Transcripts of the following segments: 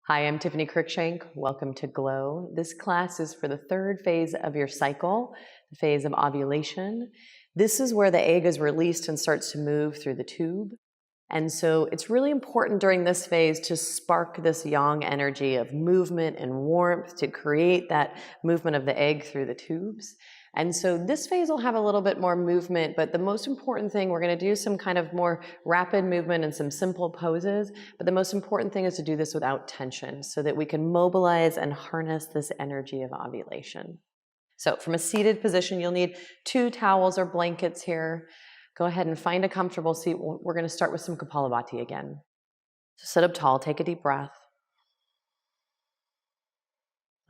Hi, I'm Tiffany Cruikshank. Welcome to Glow. This class is for the third phase of your cycle, the phase of ovulation. This is where the egg is released and starts to move through the tube. And so it's really important during this phase to spark this yang energy of movement and warmth to create that movement of the egg through the tubes. And so this phase will have a little bit more movement, but the most important thing, we're going to do some kind of more rapid movement and some simple poses, but the most important thing is to do this without tension so that we can mobilize and harness this energy of ovulation. So from a seated position, you'll need 2 towels or blankets here. Go ahead and find a comfortable seat. We're going to start with some Kapalabhati again. So sit up tall, take a deep breath.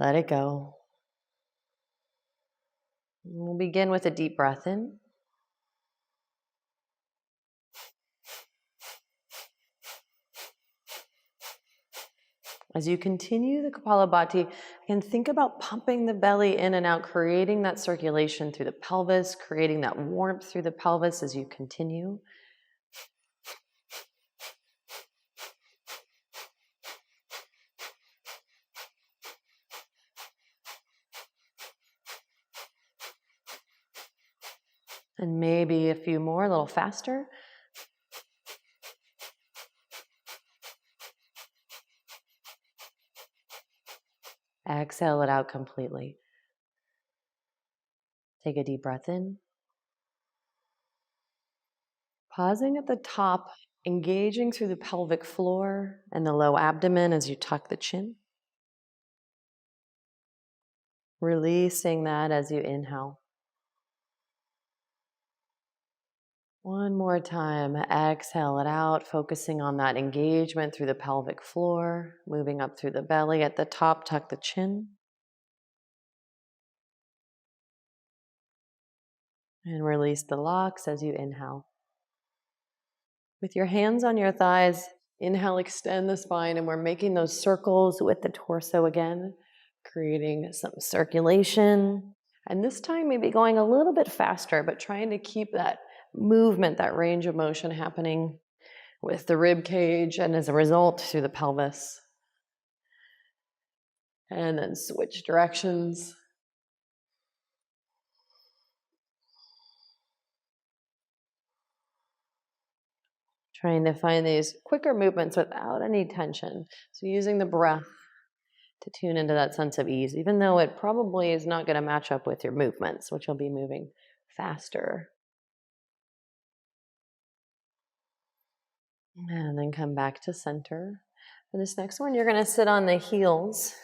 Let it go. We'll begin with a deep breath in. As you continue the Kapalabhati, again, think about pumping the belly in and out, creating that circulation through the pelvis, creating that warmth through the pelvis as you continue. And maybe a few more, a little faster. Exhale it out completely. Take a deep breath in. Pausing at the top, engaging through the pelvic floor and the low abdomen as you tuck the chin. Releasing that as you inhale. One more time, exhale it out, focusing on that engagement through the pelvic floor, moving up through the belly. At the top, tuck the chin. And release the locks as you inhale. With your hands on your thighs, inhale, extend the spine, and we're making those circles with the torso again, creating some circulation. And this time, maybe going a little bit faster, but trying to keep that movement, that range of motion happening with the rib cage and as a result through the pelvis. And then switch directions. Trying to find these quicker movements without any tension. So using the breath to tune into that sense of ease, even though it probably is not going to match up with your movements, which will be moving faster. And then come back to center. For this next one, you're going to sit on the heels,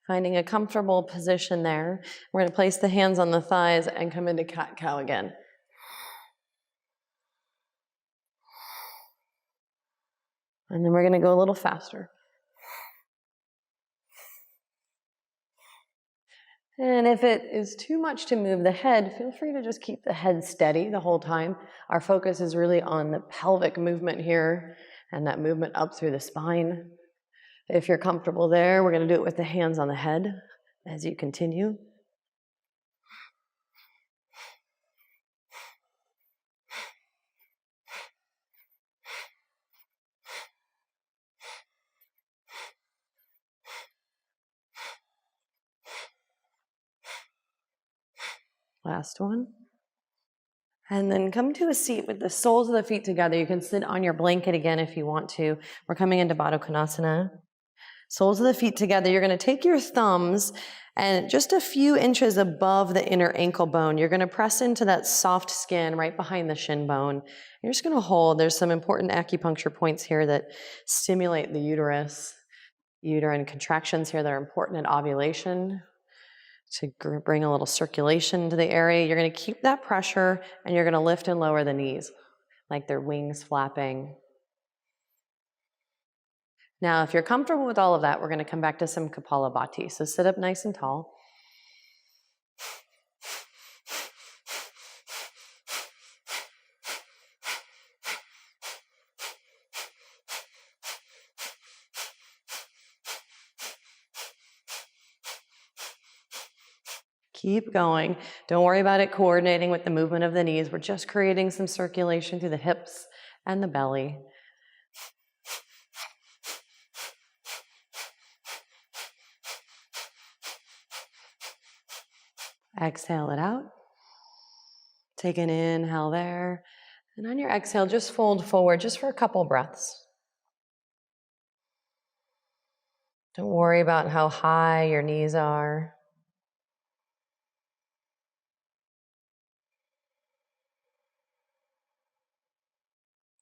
finding a comfortable position there. We're going to place the hands on the thighs and come into cat-cow again. And then we're going to go a little faster. And if it is too much to move the head, feel free to just keep the head steady the whole time. Our focus is really on the pelvic movement here and that movement up through the spine. If you're comfortable there, we're going to do it with the hands on the head as you continue. Last one. And then come to a seat with the soles of the feet together. You can sit on your blanket again if you want to. We're coming into Baddha Konasana. Soles of the feet together. You're going to take your thumbs and just a few inches above the inner ankle bone, you're going to press into that soft skin right behind the shin bone. You're just going to hold. There's some important acupuncture points here that stimulate the uterus. Uterine contractions here that are important in ovulation, to bring a little circulation into the area. You're going to keep that pressure and you're going to lift and lower the knees like they're wings flapping. Now, if you're comfortable with all of that, we're going to come back to some Kapalabhati. So sit up nice and tall. Keep going. Don't worry about it coordinating with the movement of the knees. We're just creating some circulation through the hips and the belly. Exhale it out. Take an inhale there. And on your exhale, just fold forward just for a couple breaths. Don't worry about how high your knees are.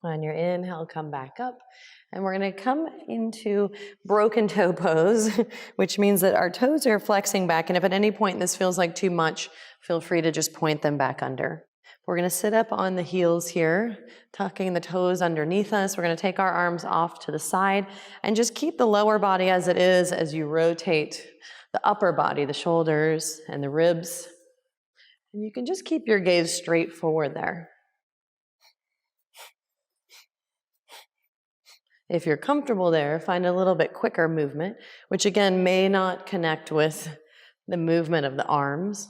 On your inhale, come back up. And we're going to come into broken toe pose, which means that our toes are flexing back. And if at any point this feels like too much, feel free to just point them back under. We're going to sit up on the heels here, tucking the toes underneath us. We're going to take our arms off to the side and just keep the lower body as it is as you rotate the upper body, the shoulders and the ribs. And you can just keep your gaze straight forward there. If you're comfortable there, find a little bit quicker movement, which again may not connect with the movement of the arms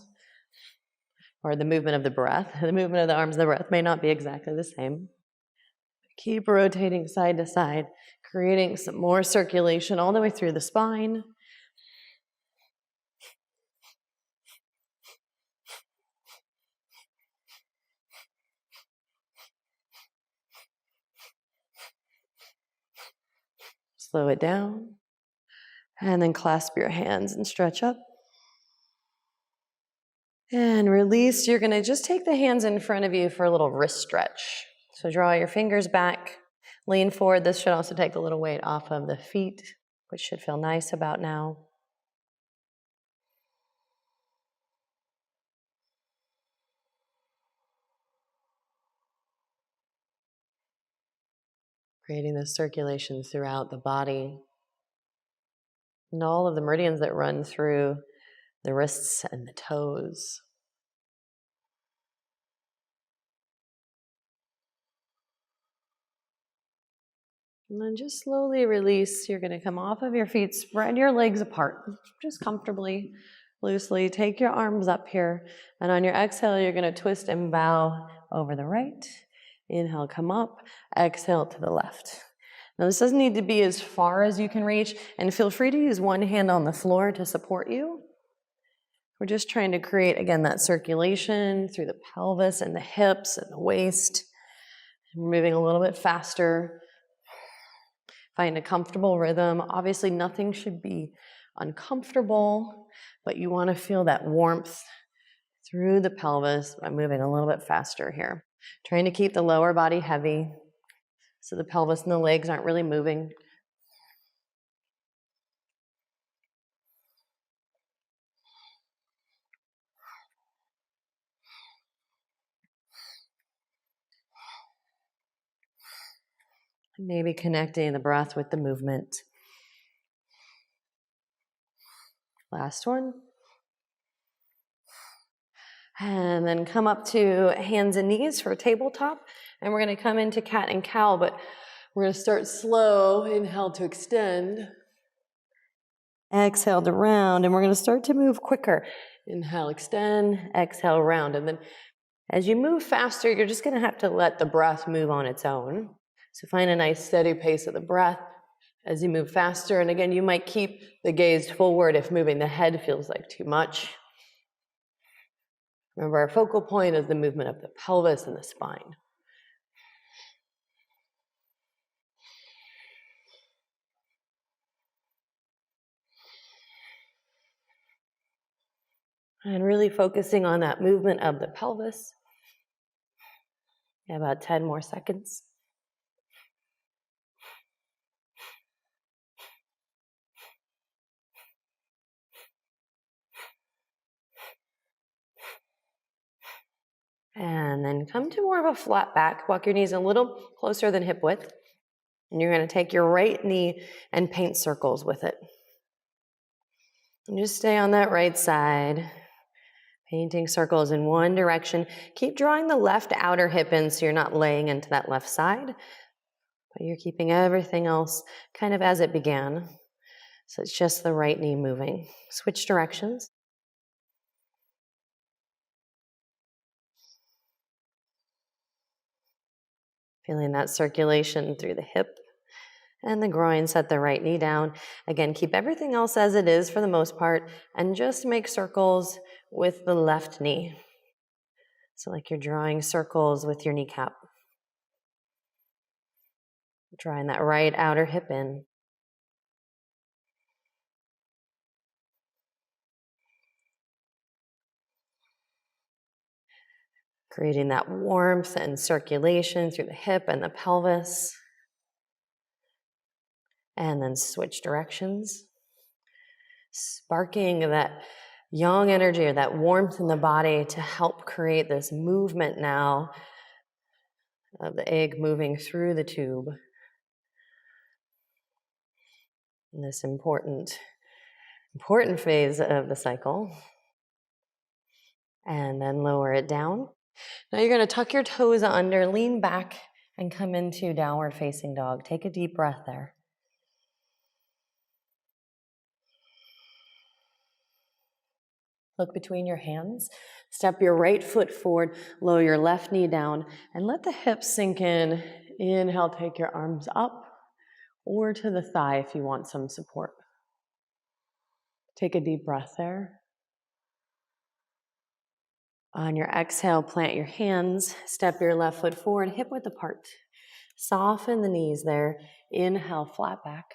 or the movement of the breath. The movement of the arms and the breath may not be exactly the same. Keep rotating side to side, creating some more circulation all the way through the spine. Slow it down. And then clasp your hands and stretch up. And release. You're going to just take the hands in front of you for a little wrist stretch. So draw your fingers back, lean forward. This should also take a little weight off of the feet, which should feel nice about now. Creating this circulation throughout the body and all of the meridians that run through the wrists and the toes. And then just slowly release. You're going to come off of your feet, spread your legs apart, just comfortably, loosely. Take your arms up here. And on your exhale, you're going to twist and bow over the right. Inhale, come up. Exhale to the left. Now, this doesn't need to be as far as you can reach. And feel free to use one hand on the floor to support you. We're just trying to create, again, that circulation through the pelvis and the hips and the waist. We're moving a little bit faster. Find a comfortable rhythm. Obviously, nothing should be uncomfortable, but you want to feel that warmth through the pelvis by moving a little bit faster here. Trying to keep the lower body heavy so the pelvis and the legs aren't really moving. Maybe connecting the breath with the movement. Last one. And then come up to hands and knees for a tabletop. And we're going to come into cat and cow, but we're going to start slow. Inhale to extend. Exhale to round. And we're going to start to move quicker. Inhale, extend. Exhale, round. And then as you move faster, you're just going to have to let the breath move on its own. So find a nice steady pace of the breath as you move faster. And again, you might keep the gaze forward if moving the head feels like too much. Remember, our focal point is the movement of the pelvis and the spine. And really focusing on that movement of the pelvis. About 10 more seconds. And then come to more of a flat back. Walk your knees a little closer than hip width. And you're going to take your right knee and paint circles with it. And just stay on that right side. Painting circles in one direction. Keep drawing the left outer hip in so you're not laying into that left side. But you're keeping everything else kind of as it began. So it's just the right knee moving. Switch directions. Feeling that circulation through the hip and the groin. Set the right knee down. Again, keep everything else as it is for the most part, and just make circles with the left knee. So like you're drawing circles with your kneecap. Drawing that right outer hip in. Creating that warmth and circulation through the hip and the pelvis. And then switch directions. Sparking that yang energy or that warmth in the body to help create this movement now of the egg moving through the tube. In this important phase of the cycle. And then lower it down. Now you're going to tuck your toes under, lean back, and come into downward facing dog. Take a deep breath there. Look between your hands. Step your right foot forward, lower your left knee down, and let the hips sink in. Inhale, take your arms up or to the thigh if you want some support. Take a deep breath there. On your exhale, plant your hands, step your left foot forward, hip width apart. Soften the knees there. Inhale, flat back.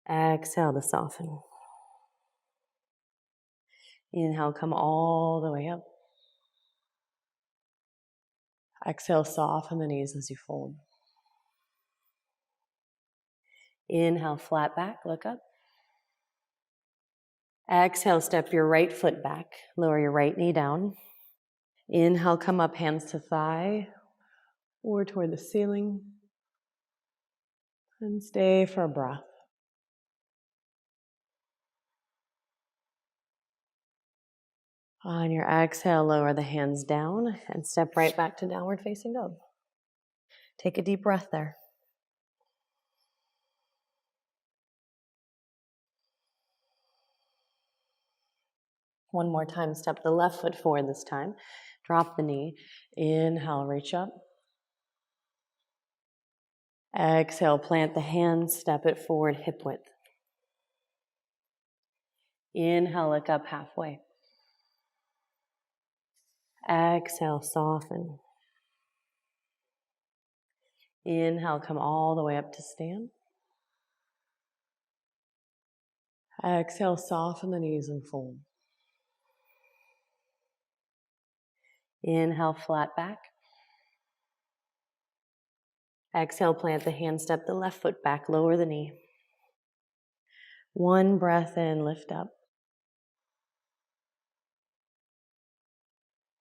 Exhale to soften. Inhale, come all the way up. Exhale, soften the knees as you fold. Inhale, flat back, look up. Exhale, step your right foot back. Lower your right knee down. Inhale, come up, hands to thigh or toward the ceiling. And stay for a breath. On your exhale, lower the hands down and step right back to downward facing dog. Take a deep breath there. One more time, step the left foot forward this time. Drop the knee. Inhale, reach up. Exhale, plant the hands, step it forward, hip width. Inhale, look up halfway. Exhale, soften. Inhale, come all the way up to stand. Exhale, soften the knees and fold. Inhale, flat back. Exhale, plant the hand, step the left foot back, lower the knee. One breath in, lift up.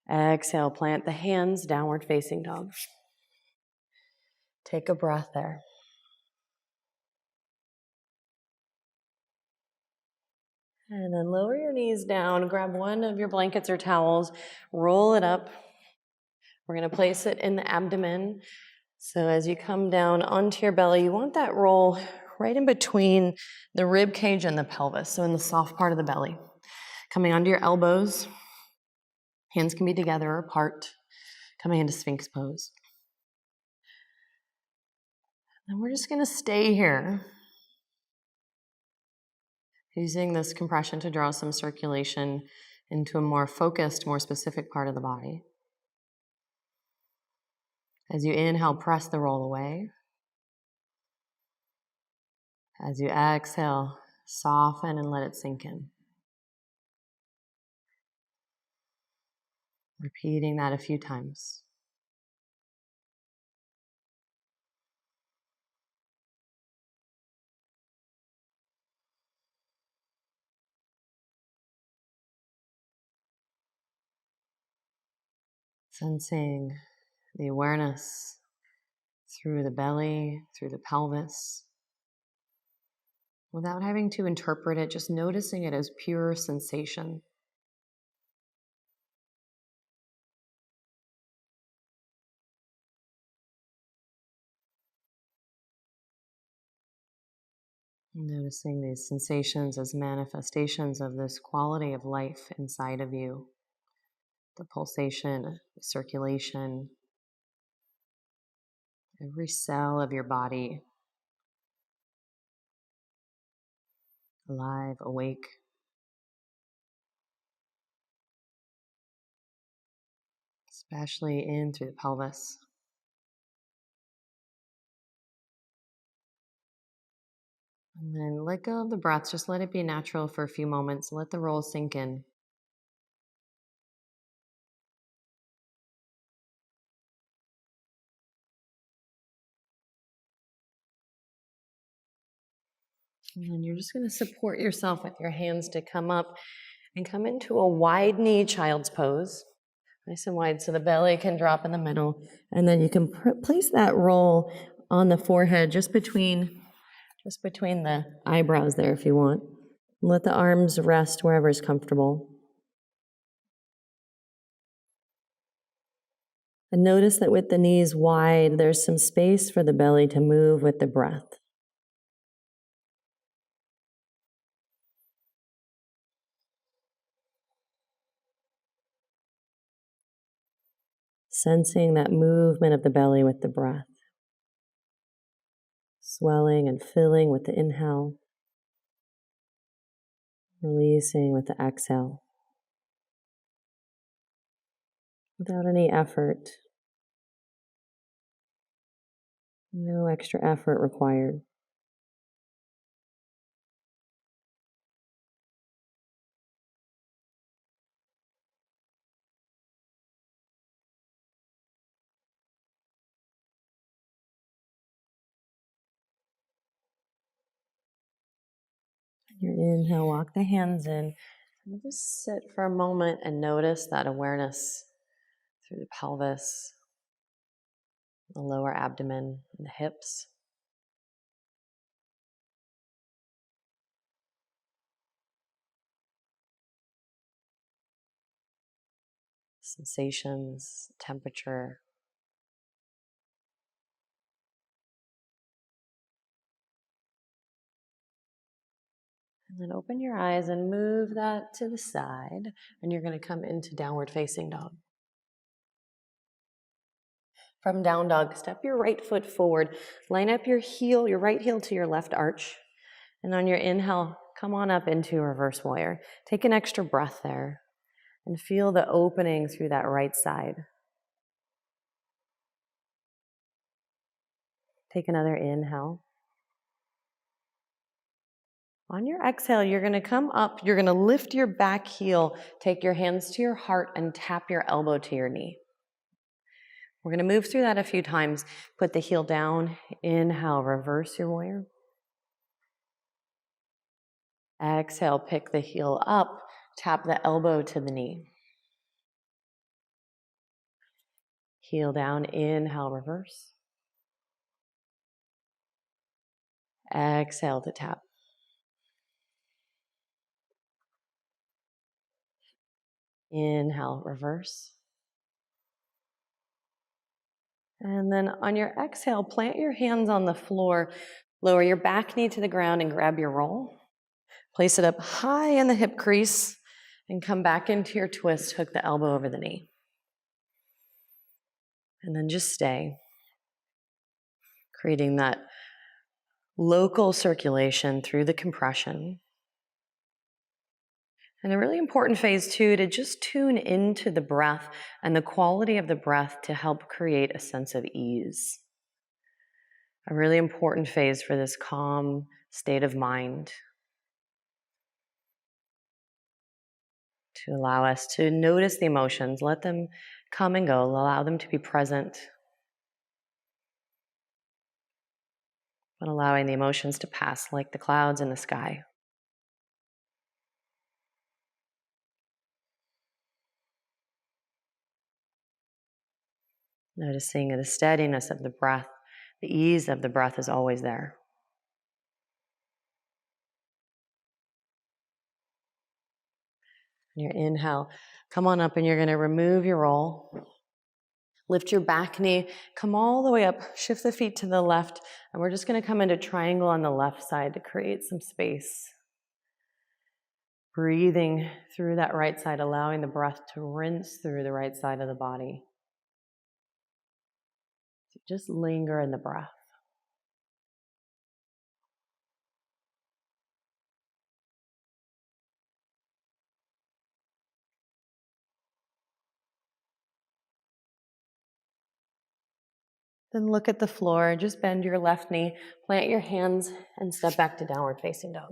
Exhale, plant the hands, downward facing dog. Take a breath there. And then lower your knees down, grab one of your blankets or towels, roll it up. We're going to place it in the abdomen. So as you come down onto your belly, you want that roll right in between the rib cage and the pelvis, so in the soft part of the belly. Coming onto your elbows, hands can be together or apart, coming into Sphinx pose. And we're just going to stay here, using this compression to draw some circulation into a more focused, more specific part of the body. As you inhale, press the roll away. As you exhale, soften and let it sink in. Repeating that a few times. Sensing the awareness through the belly, through the pelvis, without having to interpret it, just noticing it as pure sensation. Noticing these sensations as manifestations of this quality of life inside of you. The pulsation, the circulation, every cell of your body alive, awake. especially in through the pelvis. And then let go of the breath. Just let it be natural for a few moments. Let the roll sink in. And then you're just going to support yourself with your hands to come up and come into a wide knee child's pose. Nice and wide so the belly can drop in the middle. And then you can place that roll on the forehead just between the eyebrows there if you want. Let the arms rest wherever is comfortable. And notice that with the knees wide, there's some space for the belly to move with the breath. Sensing that movement of the belly with the breath. Swelling and filling with the inhale. Releasing with the exhale. Without any effort. No extra effort required. Your inhale, walk the hands in. And just sit for a moment and notice that awareness through the pelvis, the lower abdomen, and the hips. Sensations, temperature. And then open your eyes and move that to the side. And you're going to come into downward facing dog. From down dog, step your right foot forward. Line up your heel, your right heel to your left arch. And on your inhale, come on up into reverse warrior. Take an extra breath there. And feel the opening through that right side. Take another inhale. On your exhale, you're going to come up. You're going to lift your back heel. Take your hands to your heart and tap your elbow to your knee. We're going to move through that a few times. Put the heel down. Inhale, reverse your warrior. Exhale, pick the heel up. Tap the elbow to the knee. Heel down. Inhale, reverse. Exhale to tap. Inhale, reverse. And then on your exhale, plant your hands on the floor. Lower your back knee to the ground and grab your roll. Place it up high in the hip crease and come back into your twist. Hook the elbow over the knee. And then just stay. Creating that local circulation through the compression. And a really important phase too, to just tune into the breath and the quality of the breath to help create a sense of ease. A really important phase for this calm state of mind. To allow us to notice the emotions, let them come and go, allow them to be present, but allowing the emotions to pass like the clouds in the sky. Noticing the steadiness of the breath, the ease of the breath is always there. And your inhale, come on up and you're going to remove your roll. Lift your back knee, come all the way up, shift the feet to the left, and we're just going to come into triangle on the left side to create some space. Breathing through that right side, allowing the breath to rinse through the right side of the body. Just linger in the breath. Then look at the floor, just bend your left knee, plant your hands, and step back to downward facing dog.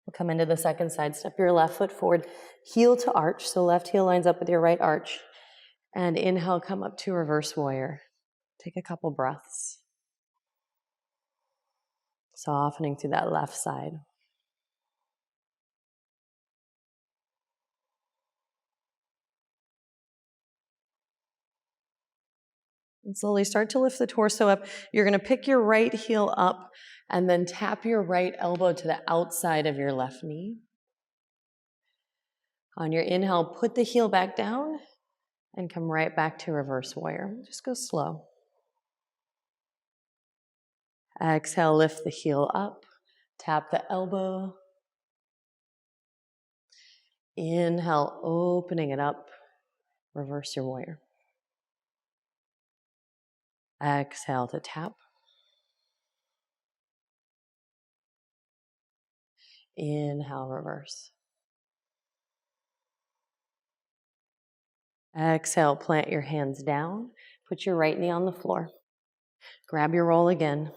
We'll come into the second side, step your left foot forward, heel to arch, so left heel lines up with your right arch. And inhale, come up to reverse warrior. Take a couple breaths. Softening through that left side. And slowly start to lift the torso up. You're going to pick your right heel up and then tap your right elbow to the outside of your left knee. On your inhale, put the heel back down and come right back to reverse warrior. Just go slow. Exhale, lift the heel up, tap the elbow. Inhale, opening it up, reverse your warrior. Exhale to tap. Inhale, reverse. Exhale, plant your hands down. Put your right knee on the floor. Grab your roll again.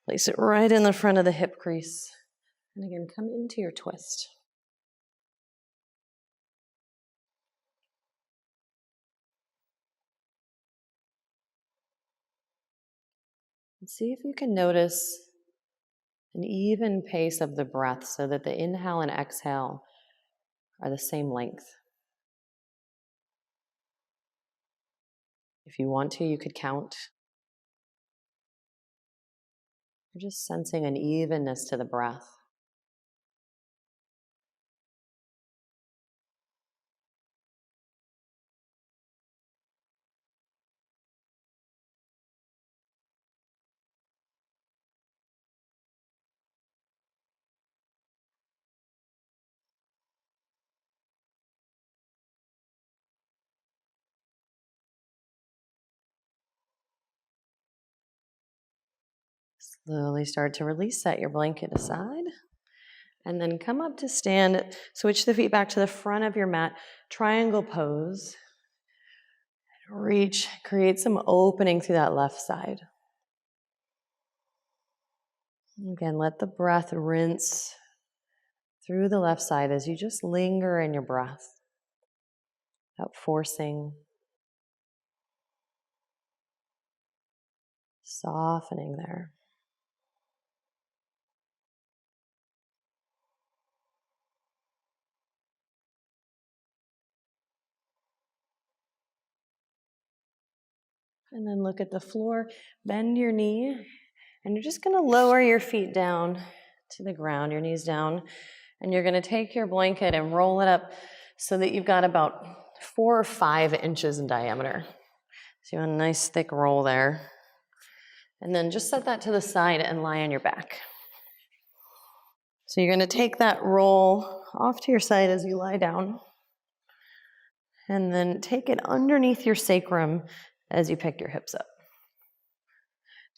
Place it right in the front of the hip crease. And again, come into your twist. And see if you can notice an even pace of the breath so that the inhale and exhale are the same length. If you want to, you could count. You're just sensing an evenness to the breath. Slowly start to release, set your blanket aside, and then come up to stand. Switch the feet back to the front of your mat, triangle pose. Reach, create some opening through that left side. Again, let the breath rinse through the left side as you just linger in your breath without forcing, softening there. And then look at the floor, bend your knee, and you're just going to lower your feet down to the ground, your knees down, and you're going to take your blanket and roll it up so that you've got about 4 or 5 inches in diameter. So you want a nice thick roll there. And then just set that to the side and lie on your back. So you're going to take that roll off to your side as you lie down. And then take it underneath your sacrum as you pick your hips up.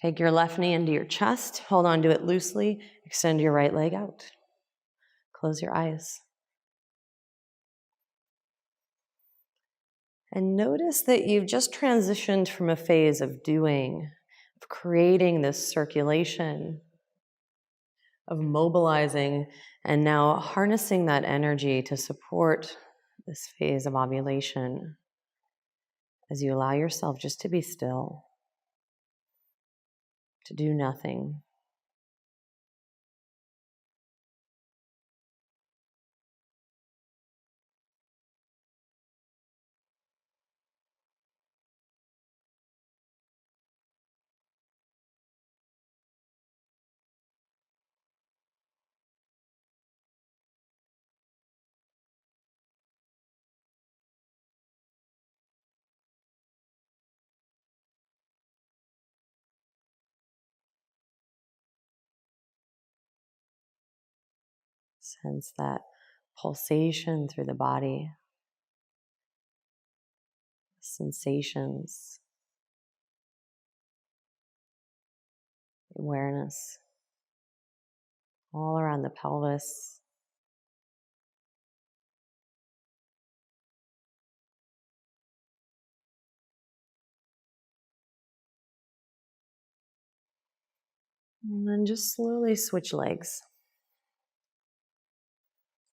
Take your left knee into your chest. Hold on to it loosely. Extend your right leg out. Close your eyes. And notice that you've just transitioned from a phase of doing, of creating this circulation, of mobilizing, and now harnessing that energy to support this phase of ovulation as you allow yourself just to be still, to do nothing. Sense that pulsation through the body, sensations, awareness all around the pelvis. And then just slowly switch legs.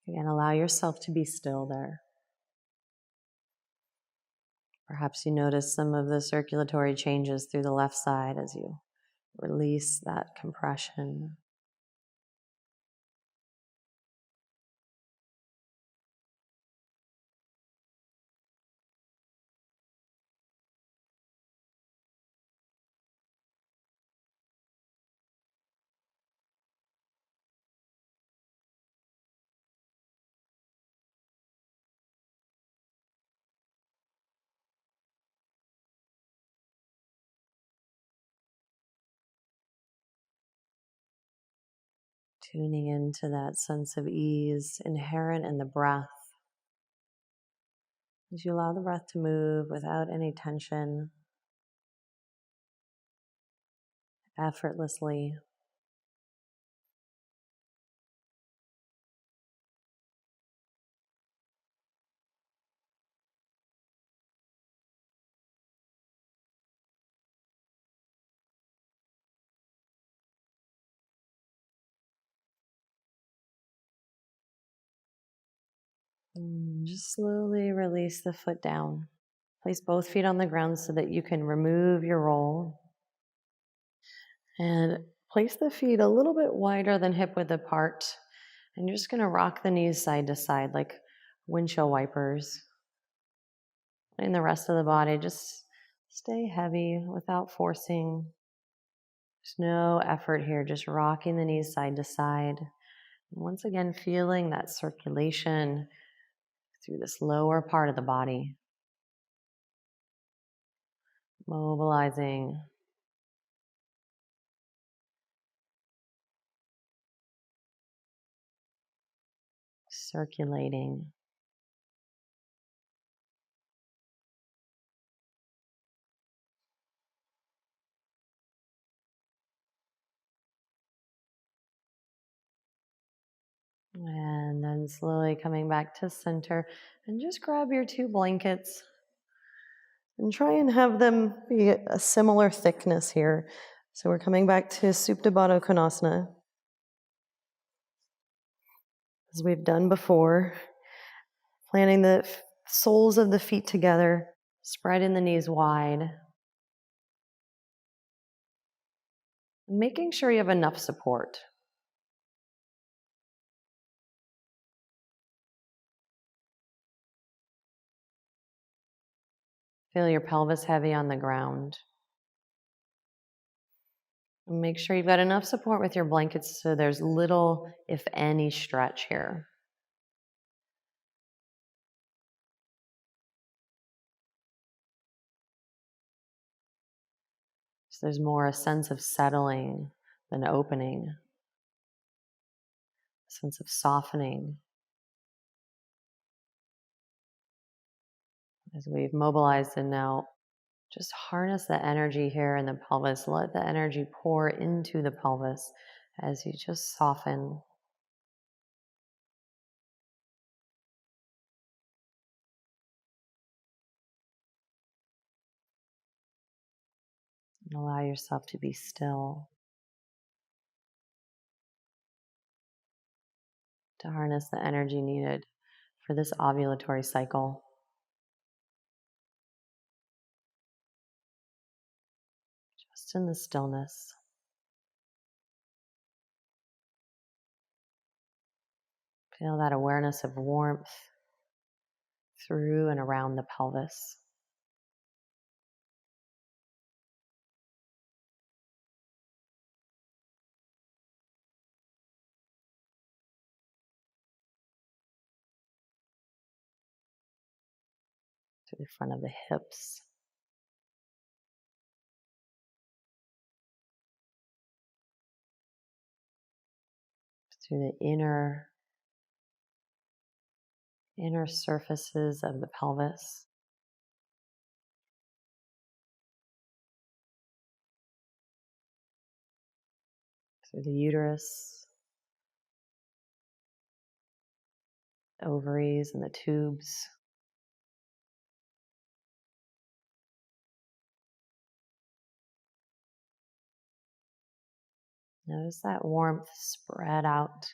Again, allow yourself to be still there. Perhaps you notice some of the circulatory changes through the left side as you release that compression. Tuning into that sense of ease inherent in the breath. As you allow the breath to move without any tension, effortlessly. Just slowly release the foot down. Place both feet on the ground so that you can remove your roll. And place the feet a little bit wider than hip width apart. And you're just going to rock the knees side to side like windshield wipers. And the rest of the body, just stay heavy without forcing. There's no effort here, just rocking the knees side to side. And once again, feeling that circulation through this lower part of the body. Mobilizing. Circulating. And then slowly coming back to center, and just grab your 2 blankets and try and have them be a similar thickness here. So we're coming back to Supta Baddha Konasana, as we've done before. Planting the soles of the feet together, spreading the knees wide. Making sure you have enough support. Feel your pelvis heavy on the ground. And make sure you've got enough support with your blankets so there's little, if any, stretch here. So there's more a sense of settling than opening, a sense of softening. As we've mobilized and now just harness the energy here in the pelvis. Let the energy pour into the pelvis as you just soften. And allow yourself to be still. To harness the energy needed for this ovulatory cycle. Just in the stillness. Feel that awareness of warmth through and around the pelvis. To the front of the hips. Through the inner surfaces of the pelvis. Through the uterus, ovaries, and the tubes. Notice that warmth spread out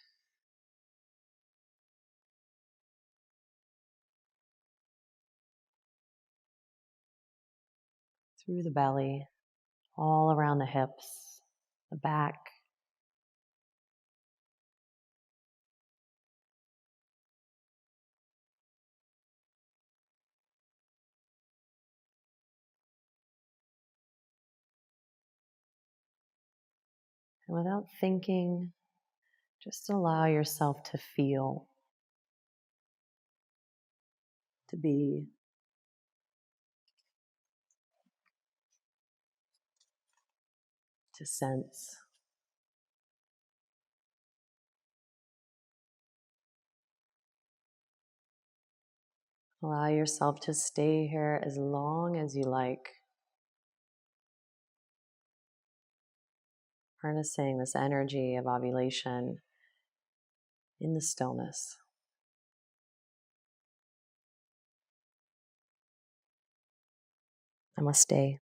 through the belly, all around the hips, the back. And without thinking, just allow yourself to feel, to be. To sense. Allow yourself to stay here as long as you like, harnessing this energy of ovulation in the stillness. Namaste.